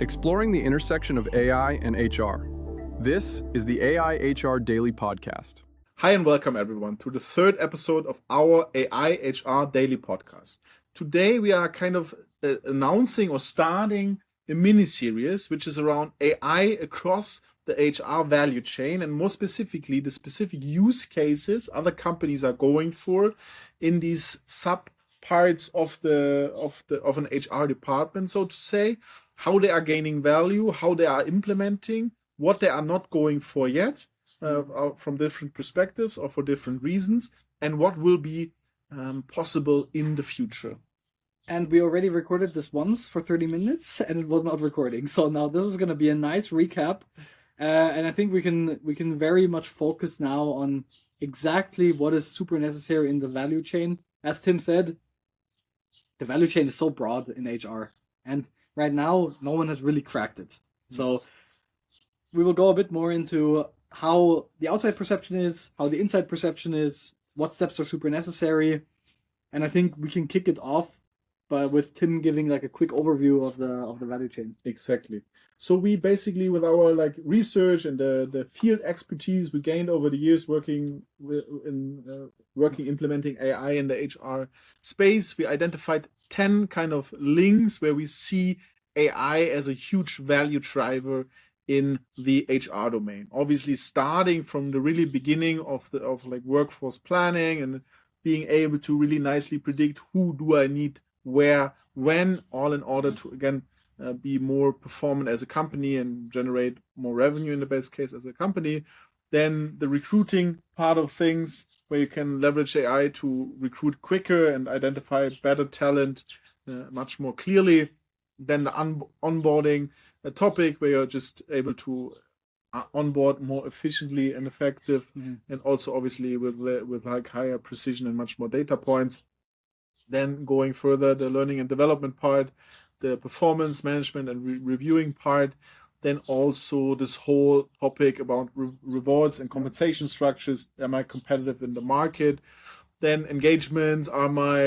exploring the intersection of AI and HR. This is the AI HR Daily Podcast. Hi and welcome everyone to the third episode of our AI HR Daily Podcast. Today we are kind of announcing or starting a mini-series which is around AI across the HR value chain, and more specifically the specific use cases other companies are going for in these sub parts of an HR department, so to say, how they are gaining value, how they are implementing, what they are not going for yet from different perspectives or for different reasons, and what will be possible in the future. And we already recorded this once for 30 minutes and it was not recording. So now this is going to be a nice recap. And I think we can very much focus now on exactly what is super necessary in the value chain. As Tim said, the value chain is so broad in HR. And right now, no one has really cracked it. Yes. So we will go a bit more into how the outside perception is, how the inside perception is, what steps are super necessary. And I think we can kick it off with Tim giving like a quick overview of the value chain. Exactly. So we basically, with our research and the field expertise we gained over the years working implementing AI in the HR space, we identified 10 kind of links where we see AI as a huge value driver in the HR domain. Obviously, starting from the really beginning of workforce planning and being able to really nicely predict who do I need where, when, all in order to, again, be more performant as a company and generate more revenue in the best case as a company. Then the recruiting part of things, where you can leverage AI to recruit quicker and identify better talent much more clearly. Then the onboarding topic, where you're just able to onboard more efficiently and effective, and also obviously with higher precision and much more data points. Then going further, the learning and development part, the performance management and reviewing part, then also this whole topic about rewards and compensation structures. Am I competitive in the market? Then engagements, are my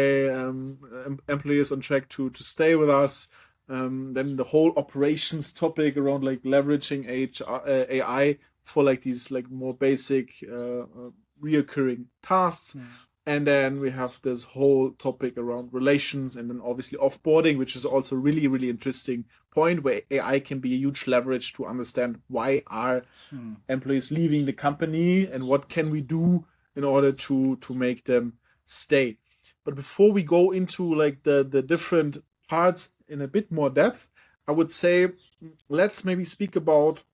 employees on track to stay with us? Then the whole operations topic around leveraging AI for these more basic reoccurring tasks. And then we have this whole topic around relations, and then obviously offboarding, which is also really, really interesting point where AI can be a huge leverage to understand why are employees leaving the company and what can we do in order to make them stay. But before we go into the different parts in a bit more depth, I would say let's maybe speak about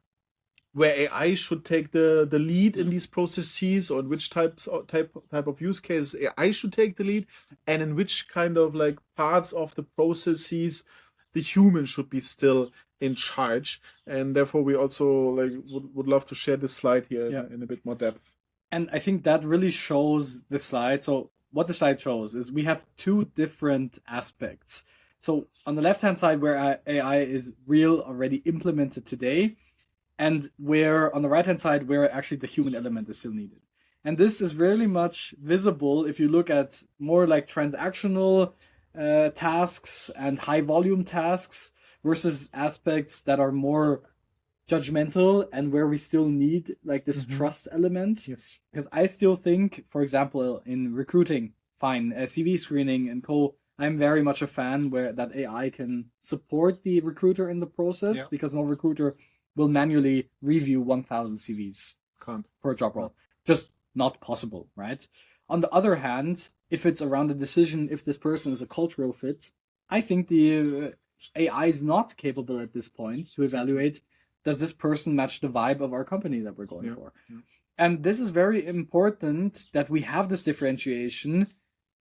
where AI should take the lead in these processes, or in which type of use cases AI should take the lead, and in which kind of parts of the processes the human should be still in charge. And therefore we also would love to share this slide here in a bit more depth. And I think that really shows the slide. So what the slide shows is we have two different aspects. So on the left-hand side, where AI is real, already implemented today, and where on the right-hand side, where actually the human element is still needed. And this is really much visible if you look at more transactional tasks and high-volume tasks versus aspects that are more judgmental and where we still need this trust element. Yes. Because I still think, for example, in recruiting, CV screening and co., I'm very much a fan where that AI can support the recruiter in the process, because no recruiter will manually review 1,000 CVs for a job role. Just not possible, right? On the other hand, if it's around the decision if this person is a cultural fit, I think the AI is not capable at this point to evaluate, does this person match the vibe of our company that we're going for? Yeah. And this is very important that we have this differentiation,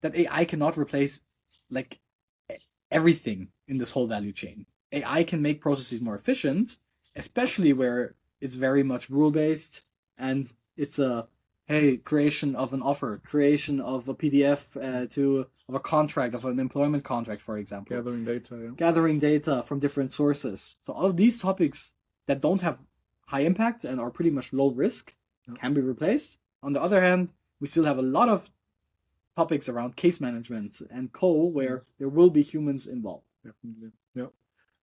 that AI cannot replace everything in this whole value chain. AI can make processes more efficient, especially where it's very much rule-based and it's creation of an offer, creation of a PDF of a contract, of an employment contract, for example. Gathering data from different sources. So all of these topics that don't have high impact and are pretty much low risk can be replaced. On the other hand, we still have a lot of topics around case management and where there will be humans involved. Definitely. Yeah.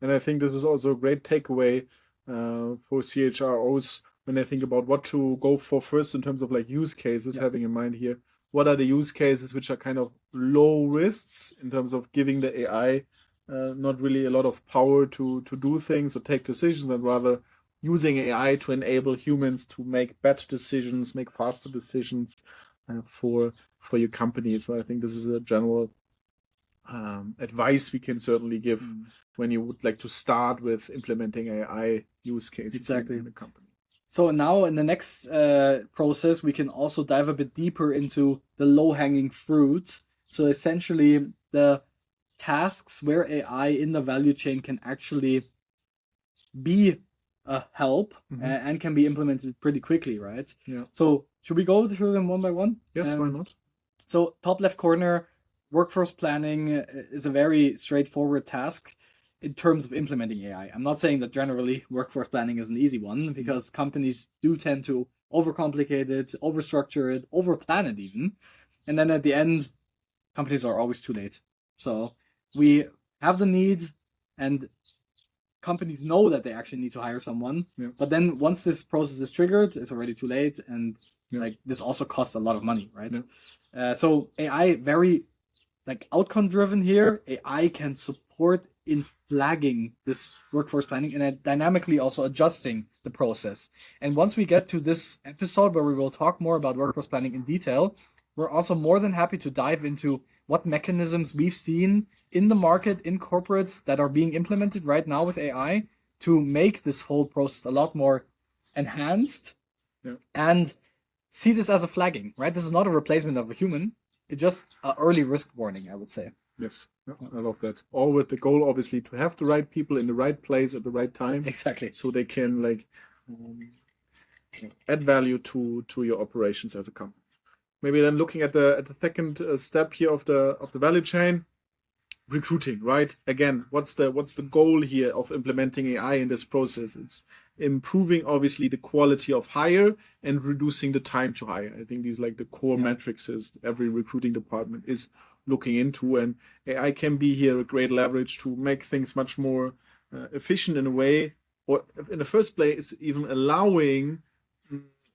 And I think this is also a great takeaway for CHROs when they think about what to go for first in terms of like use cases, having in mind here, what are the use cases which are kind of low risks in terms of giving the AI not really a lot of power to do things or take decisions, and rather using AI to enable humans to make better decisions, make faster decisions for your company. So I think this is a general advice we can certainly give when you would like to start with implementing AI use cases in the company. So now in the next process, we can also dive a bit deeper into the low-hanging fruits. So essentially the tasks where AI in the value chain can actually be a help and can be implemented pretty quickly, right? Yeah. So should we go through them one by one? Yes, why not? So top left corner, workforce planning is a very straightforward task in terms of implementing AI. I'm not saying that generally workforce planning is an easy one, because companies do tend to overcomplicate it, overstructure it, overplan it even. And then at the end, companies are always too late. So we have the need, and companies know that they actually need to hire someone. Yeah. But then once this process is triggered, it's already too late. And like this also costs a lot of money, right? Yeah. So AI, very like outcome driven here. AI can support in flagging this workforce planning and dynamically also adjusting the process. And once we get to this episode where we will talk more about workforce planning in detail, we're also more than happy to dive into what mechanisms we've seen in the market, in corporates that are being implemented right now with AI to make this whole process a lot more enhanced and see this as a flagging, right? This is not a replacement of a human. It's just an early risk warning, I would say. Yes, I love that. All with the goal, obviously, to have the right people in the right place at the right time. Exactly. So they can like add value to your operations as a company. Maybe then looking at the second step here of the value chain, recruiting, right? Again, what's the goal here of implementing AI in this process? It's improving obviously the quality of hire and reducing the time to hire. I think these like the core metrics every recruiting department is looking into, and AI can be here a great leverage to make things much more efficient in a way, or in the first place even allowing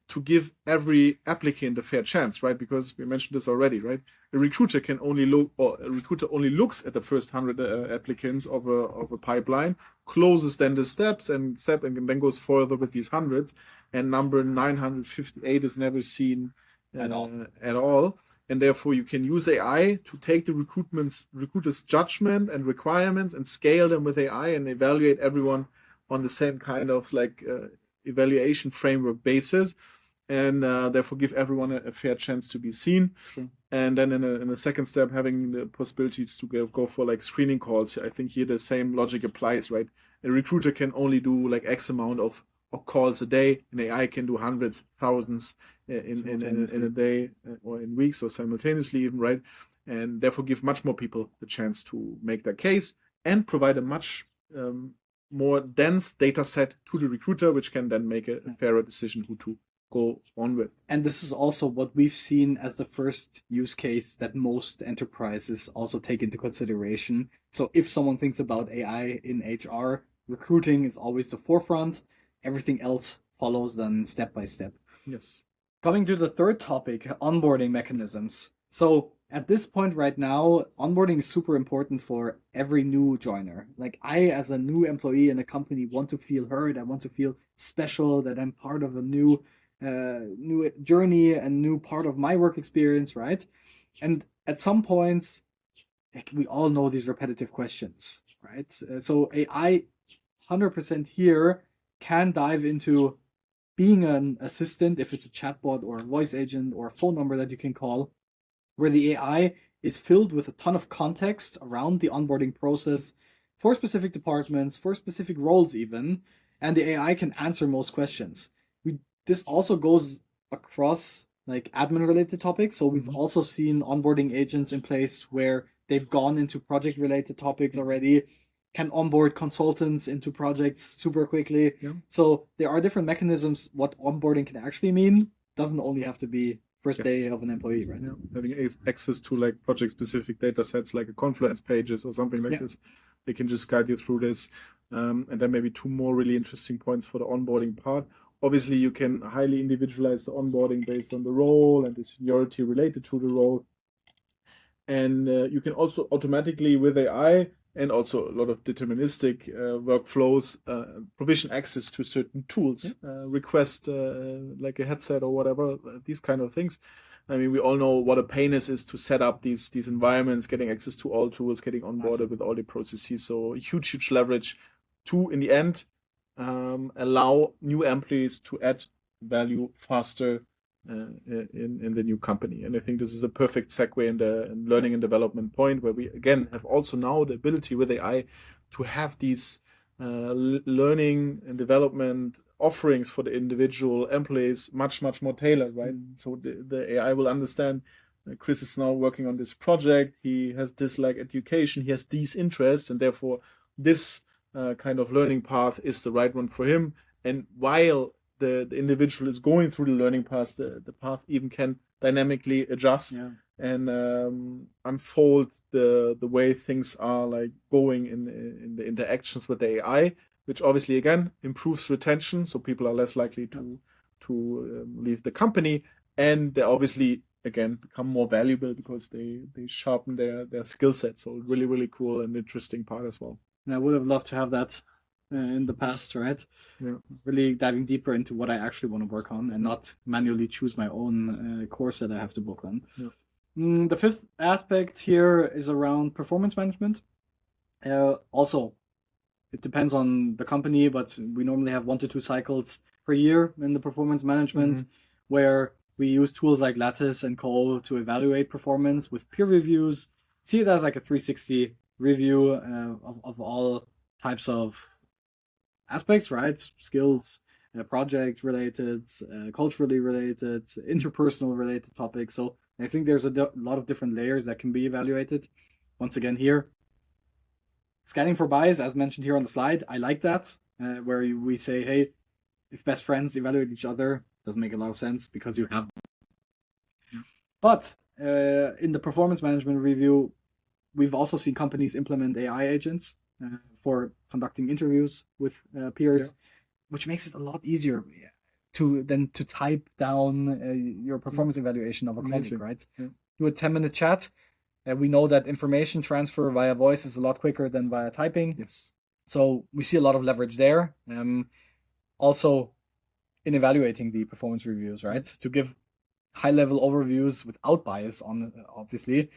to give every applicant a fair chance, right? Because we mentioned this already, right? A recruiter can only look, or a recruiter only looks at the first 100 applicants of a pipeline, closes then the steps and then goes further with these hundreds, and number 958 is never seen at all. And therefore you can use AI to take the recruiter's judgment and requirements and scale them with AI and evaluate everyone on the same kind of like evaluation framework basis, and therefore give everyone a fair chance to be seen. Sure. And then in a second step, having the possibilities to go for like screening calls. I think here the same logic applies, right? A recruiter can only do like X amount of calls a day, and AI can do hundreds, thousands in a day or in weeks or simultaneously even, right? And therefore give much more people the chance to make their case and provide a much more dense data set to the recruiter, which can then make a fairer decision who to go on with. And this is also what we've seen as the first use case that most enterprises also take into consideration. So if someone thinks about AI in HR, recruiting is always the forefront. Everything else follows then step by step. Yes. Coming to the third topic, onboarding mechanisms. So at this point right now, onboarding is super important for every new joiner. Like I, as a new employee in a company, want to feel heard. I want to feel special, that I'm part of a new journey and new part of my work experience, right? And at some points, like we all know these repetitive questions, right? So AI 100% here can dive into being an assistant, if it's a chatbot or a voice agent or a phone number that you can call, where the AI is filled with a ton of context around the onboarding process for specific departments, for specific roles even, and the AI can answer most questions. This also goes across like admin related topics. So we've also seen onboarding agents in place where they've gone into project related topics already, can onboard consultants into projects super quickly. Yeah. So there are different mechanisms what onboarding can actually mean. Doesn't only have to be first day of an employee, right? Yeah. Having access to like project specific data sets like a Confluence pages or something like this. They can just guide you through this. And then maybe two more really interesting points for the onboarding part. Obviously, you can highly individualize the onboarding based on the role and the seniority related to the role. And you can also automatically, with AI and also a lot of deterministic workflows, provision access to certain tools, request like a headset or whatever, these kind of things. I mean, we all know what a pain it is to set up these environments, getting access to all tools, getting onboarded with all the processes. So huge leverage to, in the end, allow new employees to add value faster in the new company. And I think this is a perfect segue in the learning and development point, where we again have also now the ability with AI to have these learning and development offerings for the individual employees much more tailored, right? So the AI will understand Chris is now working on this project, he has this like education, he has these interests, and therefore this kind of learning path is the right one for him. And while the individual is going through the learning path, the path even can dynamically adjust and unfold the way things are like going in the interactions with the AI, which obviously again improves retention, so people are less likely to leave the company, and they obviously again become more valuable because they sharpen their skill set. So really cool and interesting part as well. And I would have loved to have that in the past, right? Yeah. Really diving deeper into what I actually want to work on and not manually choose my own course that I have to book on. Yeah. The fifth aspect here is around performance management. Also, it depends on the company, but we normally have 1 to 2 cycles per year in the performance management, where we use tools like Lattice and Co. to evaluate performance with peer reviews. See it as like a 360 review of all types of aspects, right? Skills, project related, culturally related, interpersonal related topics. So I think there's a lot of different layers that can be evaluated. Once again here, scanning for bias, as mentioned here on the slide, I like that, where we say, hey, if best friends evaluate each other, doesn't make a lot of sense because you have. But in the performance management review, we've also seen companies implement AI agents for conducting interviews with peers, which makes it a lot easier to type down your performance evaluation of a colleague, right? Do a 10-minute chat. We know that information transfer via voice is a lot quicker than via typing. Yes. So we see a lot of leverage there. Also, in evaluating the performance reviews, right? To give high-level overviews without bias on, obviously,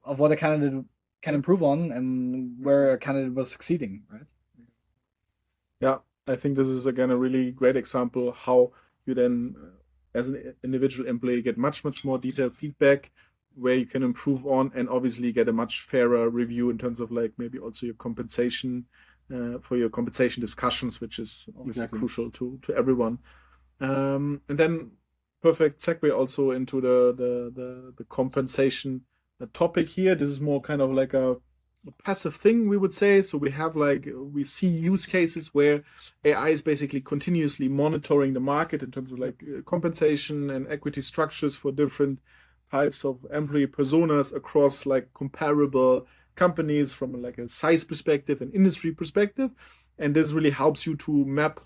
of what a candidate can improve on and where a candidate was succeeding, right? Yeah, I think this is again a really great example how you then, as an individual employee, get much more detailed feedback where you can improve on, and obviously get a much fairer review in terms of like maybe also your compensation for your compensation discussions, which is obviously crucial to everyone. And then perfect segue also into the compensation topic here. This is more kind of like a passive thing, we would say. So we see use cases where AI is basically continuously monitoring the market in terms of like compensation and equity structures for different types of employee personas across like comparable companies from like a size perspective and industry perspective. And this really helps you to map,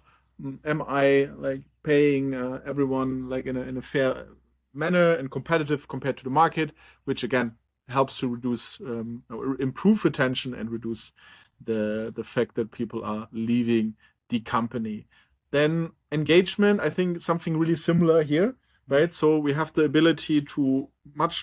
am I like paying everyone like in a fair manner and competitive compared to the market, which again helps to reduce or improve retention and reduce the fact that people are leaving the company. Then engagement, I think something really similar here, right? So we have the ability to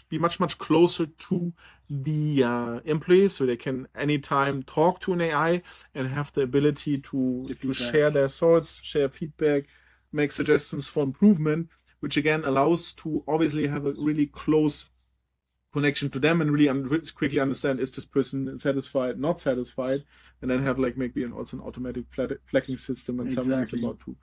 be much closer to the employees, so they can anytime talk to an AI and have the ability to share their thoughts, share feedback, make suggestions for improvement, which again allows to obviously have a really close connection to them and really quickly understand, is this person satisfied, not satisfied, and then have like maybe also an automatic flagging system when someone is about to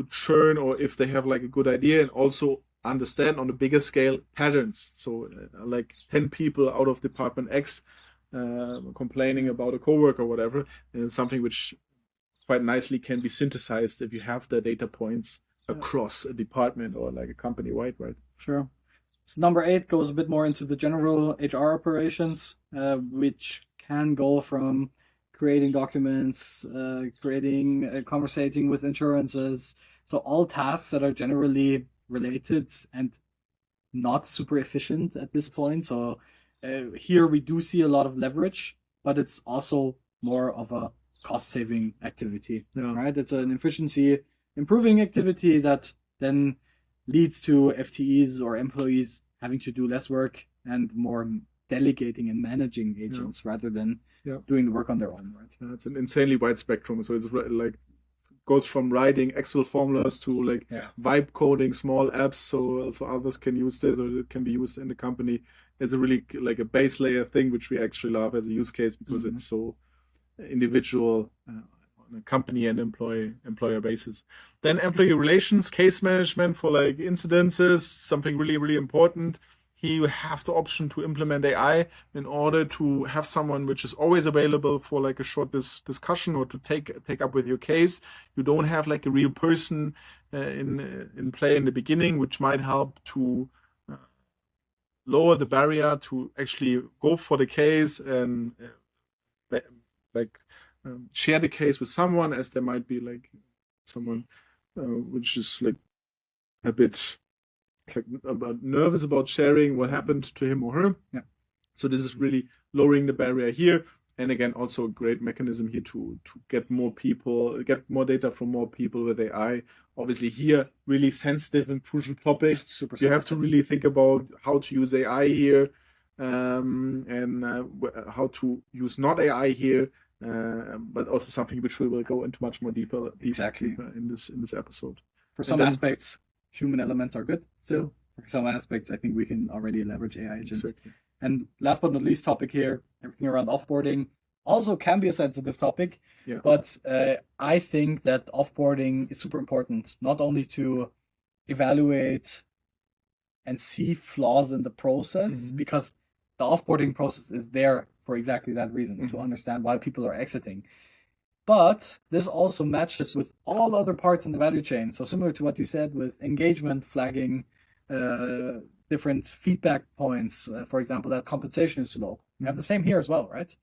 churn, or if they have like a good idea, and also understand on a bigger scale patterns. So like 10 people out of department X complaining about a coworker or whatever, and it's something which quite nicely can be synthesized if you have the data points across a department or like a company wide, right? Sure. So number 8 goes a bit more into the general HR operations, which can go from creating documents, conversating with insurances. So all tasks that are generally related and not super efficient at this point. So here we do see a lot of leverage, but it's also more of a cost-saving activity, right? It's an efficiency improving activity that then leads to FTEs or employees having to do less work and more delegating and managing agents rather than doing the work on their own, right? It's an insanely wide spectrum. So it's like goes from writing Excel formulas to like vibe coding small apps, so others can use this, or it can be used in the company. It's a really like a base layer thing, which we actually love as a use case because it's so individual on a company and employer basis. Then employee relations, case management for like incidences, something really, really important. Here you have the option to implement AI in order to have someone which is always available for like a short discussion or to take up with your case. You don't have like a real person in play in the beginning, which might help to lower the barrier to actually go for the case and share the case with someone, as there might be like someone which is like a bit nervous about sharing what happened to him or her. So this is really lowering the barrier here. And again, also a great mechanism here to get more data from more people with AI. Obviously here, really sensitive and crucial topic. Super you have to really think about how to use AI here and how to use not AI here, but also something which we will go into much more deeper in this episode. For some aspects, human elements are good still. For some aspects, I think we can already leverage AI agents. Exactly. And last but not least topic here, everything around offboarding also can be a sensitive topic. But I think that offboarding is super important, not only to evaluate and see flaws in the process, because the offboarding process is there for exactly that reason, to understand why people are exiting. But this also matches with all other parts in the value chain. So similar to what you said with engagement, flagging, different feedback points, for example, that compensation is too low. We have the same here as well, right?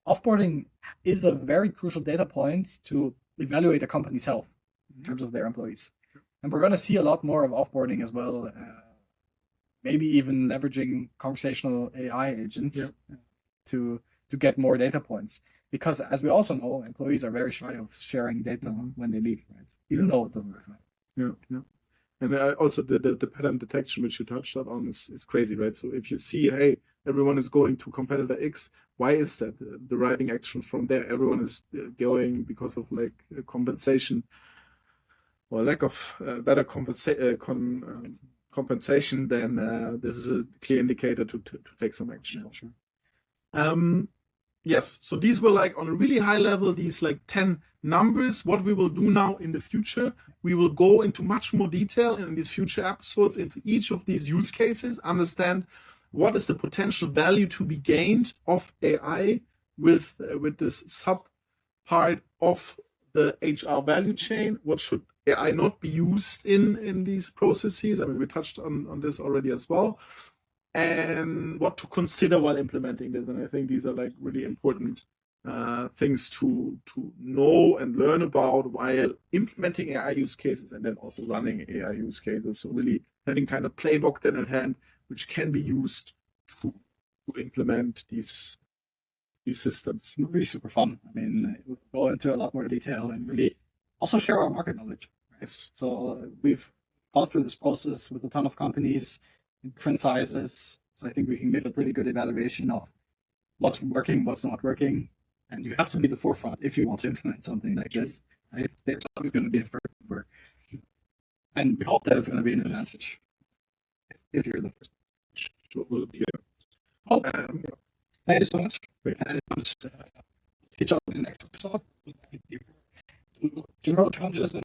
Offboarding is a very crucial data point to evaluate a company's health in terms of their employees. And we're going to see a lot more of offboarding as well, maybe even leveraging conversational AI agents to get more data points. Because as we also know, employees are very shy of sharing data when they leave, right? Even though it doesn't work. And also the pattern detection, which you touched on, is crazy, right? So if you see, hey, everyone is going to competitor X, why is that? Deriving actions from there, everyone is going because of like compensation or lack of better compensation, then this is a clear indicator to take some action. Yes, so these were like on a really high level, these like 10 numbers. What we will do now in the future, we will go into much more detail in these future episodes into each of these use cases, understand what is the potential value to be gained of AI with this sub part of the HR value chain. What should AI not be used in these processes? I mean, we touched on this already as well. And what to consider while implementing this. And I think these are like really important things to know and learn about while implementing AI use cases and then also running AI use cases. So really having kind of playbook then at hand, which can be used to implement these systems. It'll be super fun. I mean, we'll go into a lot more detail and really also share our market knowledge. Yes. So we've gone through this process with a ton of companies, different sizes. So I think we can get a pretty good evaluation of what's working, what's not working. And you have to be the forefront if you want to implement something like this. Right? There's always going to be a first mover. And we hope that it's going to be an advantage if you're the first. Oh, thank you so much. And see each other in the next episode. General challenges and